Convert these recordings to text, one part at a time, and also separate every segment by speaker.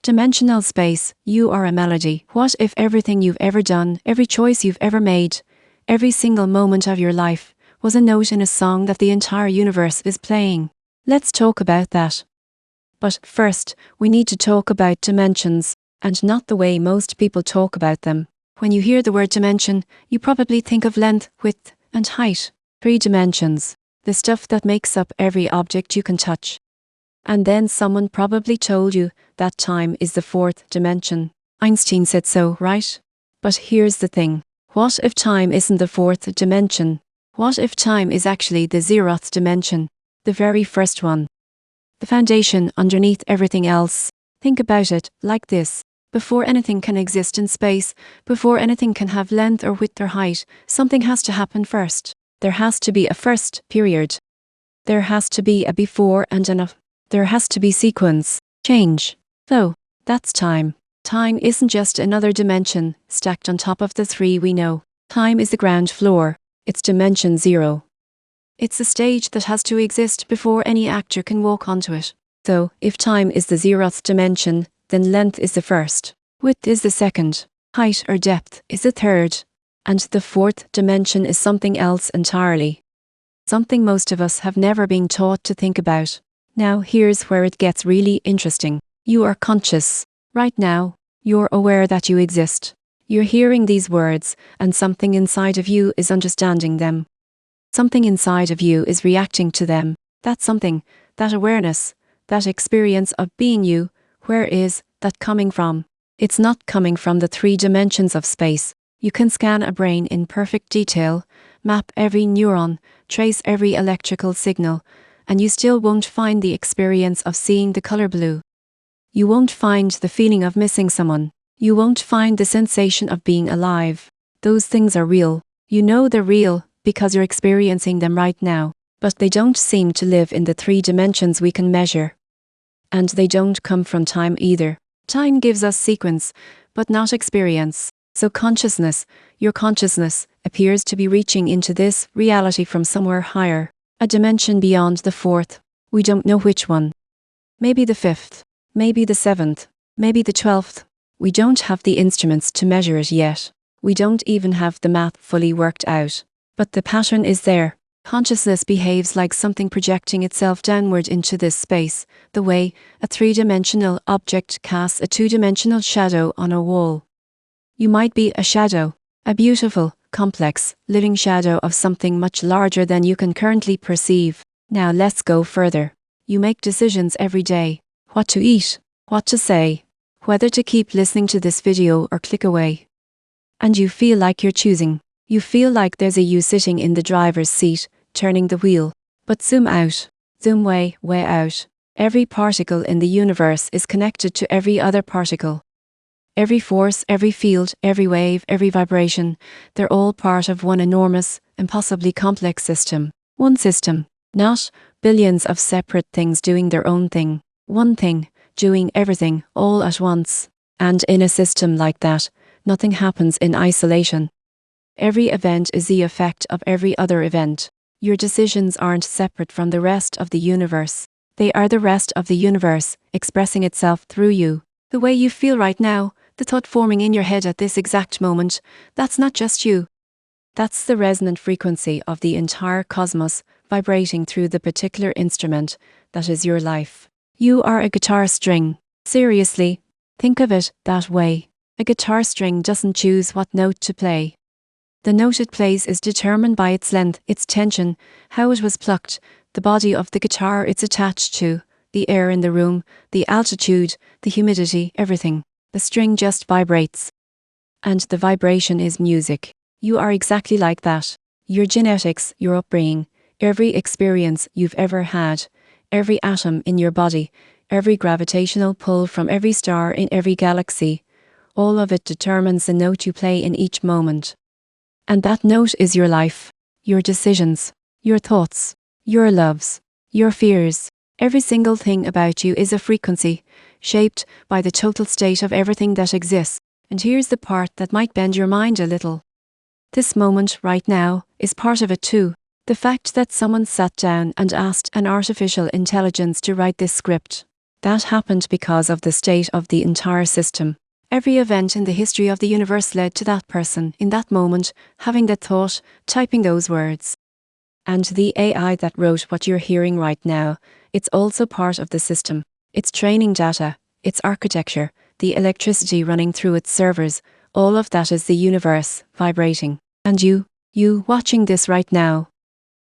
Speaker 1: Dimensional space, you are a melody. What if everything you've ever done, every choice you've ever made, every single moment of your life, was a note in a song that the entire universe is playing? Let's talk about that. But first, we need to talk about dimensions, and not the way most people talk about them. When you hear the word dimension, you probably think of length, width, and height. 3 dimensions, the stuff that makes up every object you can touch. And then someone probably told you that time is the 4th dimension. Einstein said so, right? But here's the thing. What if time isn't the 4th dimension? What if time is actually the zeroth dimension? The very first one. The foundation underneath everything else. Think about it like this. Before anything can exist in space, before anything can have length or width or height, something has to happen first. There has to be a first period. There has to be a before and an after. There has to be sequence, change, flow. That's time. Time isn't just another dimension stacked on top of the 3 we know. Time is the ground floor. It's dimension 0. It's a stage that has to exist before any actor can walk onto it. So, if time is the 0th dimension, then length is the first, width is the second, height or depth is the third, and the 4th dimension is something else entirely. Something most of us have never been taught to think about. Now here's where it gets really interesting. You are conscious. Right now, you're aware that you exist. You're hearing these words, and something inside of you is understanding them. Something inside of you is reacting to them. That something, that awareness, that experience of being you, where is that coming from? It's not coming from the 3 dimensions of space. You can scan a brain in perfect detail, map every neuron, trace every electrical signal, and you still won't find the experience of seeing the color blue. You won't find the feeling of missing someone. You won't find the sensation of being alive. Those things are real. You know they're real because you're experiencing them right now, but they don't seem to live in the 3 dimensions we can measure. And they don't come from time either. Time gives us sequence, but not experience. So consciousness, your consciousness, appears to be reaching into this reality from somewhere higher. A dimension beyond the 4th. We don't know which one. Maybe the 5th. Maybe the 7th. Maybe the 12th. We don't have the instruments to measure it yet. We don't even have the math fully worked out. But the pattern is there. Consciousness behaves like something projecting itself downward into this space, the way a 3-dimensional object casts a 2-dimensional shadow on a wall. You might be a shadow, a beautiful, complex, living shadow of something much larger than you can currently perceive. Now let's go further. You make decisions every day. What to eat, what to say, whether to keep listening to this video or click away. And you feel like you're choosing. You feel like there's a you sitting in the driver's seat, turning the wheel. But zoom out. Zoom way, way out. Every particle in the universe is connected to every other particle. Every force, every field, every wave, every vibration, they're all part of one enormous, impossibly complex system. One system, not billions of separate things doing their own thing. One thing, doing everything, all at once. And in a system like that, nothing happens in isolation. Every event is the effect of every other event. Your decisions aren't separate from the rest of the universe. They are the rest of the universe, expressing itself through you. The way you feel right now, the thought forming in your head at this exact moment, that's not just you. That's the resonant frequency of the entire cosmos vibrating through the particular instrument that is your life. You are a guitar string. Seriously, think of it that way. A guitar string doesn't choose what note to play. The note it plays is determined by its length, its tension, how it was plucked, the body of the guitar it's attached to, the air in the room, the altitude, the humidity, everything. The string just vibrates. And the vibration is music. You are exactly like that. Your genetics, your upbringing, every experience you've ever had, every atom in your body, every gravitational pull from every star in every galaxy, all of it determines the note you play in each moment. And that note is your life, your decisions, your thoughts, your loves, your fears. Every single thing about you is a frequency, shaped by the total state of everything that exists. And here's the part that might bend your mind a little. This moment right now is part of it too. The fact that someone sat down and asked an artificial intelligence to write this script. That happened because of the state of the entire system. Every event in the history of the universe led to that person, in that moment, having that thought, typing those words. And the AI that wrote what you're hearing right now, it's also part of the system. Its training data, its architecture, the electricity running through its servers, all of that is the universe, vibrating. And you watching this right now,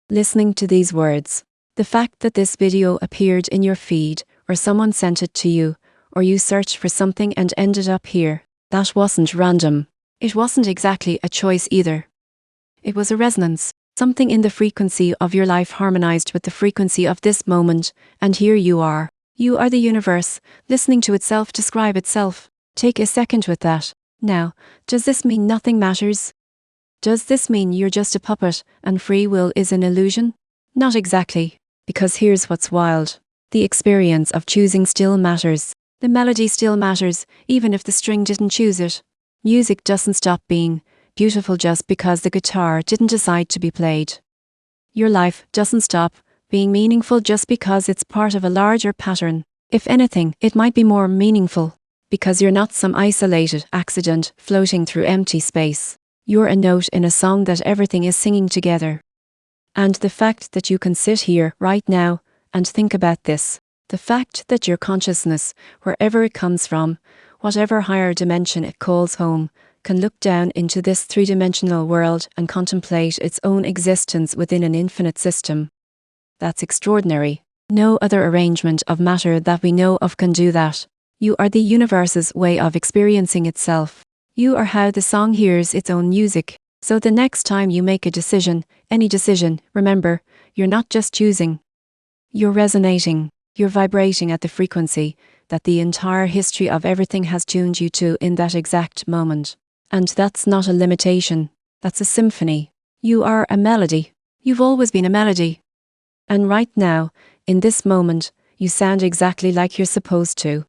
Speaker 1: listening to these words. The fact that this video appeared in your feed, or someone sent it to you, or you searched for something and ended up here, that wasn't random. It wasn't exactly a choice either. It was a resonance. Something in the frequency of your life harmonized with the frequency of this moment, and here you are. You are the universe, listening to itself describe itself. Take a second with that. Now, does this mean nothing matters? Does this mean you're just a puppet, and free will is an illusion? Not exactly, because here's what's wild. The experience of choosing still matters. The melody still matters, even if the string didn't choose it. Music doesn't stop being beautiful just because the guitar didn't decide to be played. Your life doesn't stop being meaningful just because it's part of a larger pattern. If anything, it might be more meaningful, because you're not some isolated accident floating through empty space. You're a note in a song that everything is singing together. And the fact that you can sit here right now and think about this, the fact that your consciousness, wherever it comes from, whatever higher dimension it calls home, can look down into this three-dimensional world and contemplate its own existence within an infinite system. That's extraordinary. No other arrangement of matter that we know of can do that. You are the universe's way of experiencing itself. You are how the song hears its own music. So the next time you make a decision, any decision, remember, you're not just choosing. You're resonating. You're vibrating at the frequency that the entire history of everything has tuned you to in that exact moment. And that's not a limitation. That's a symphony. You are a melody. You've always been a melody. And right now, in this moment, you sound exactly like you're supposed to.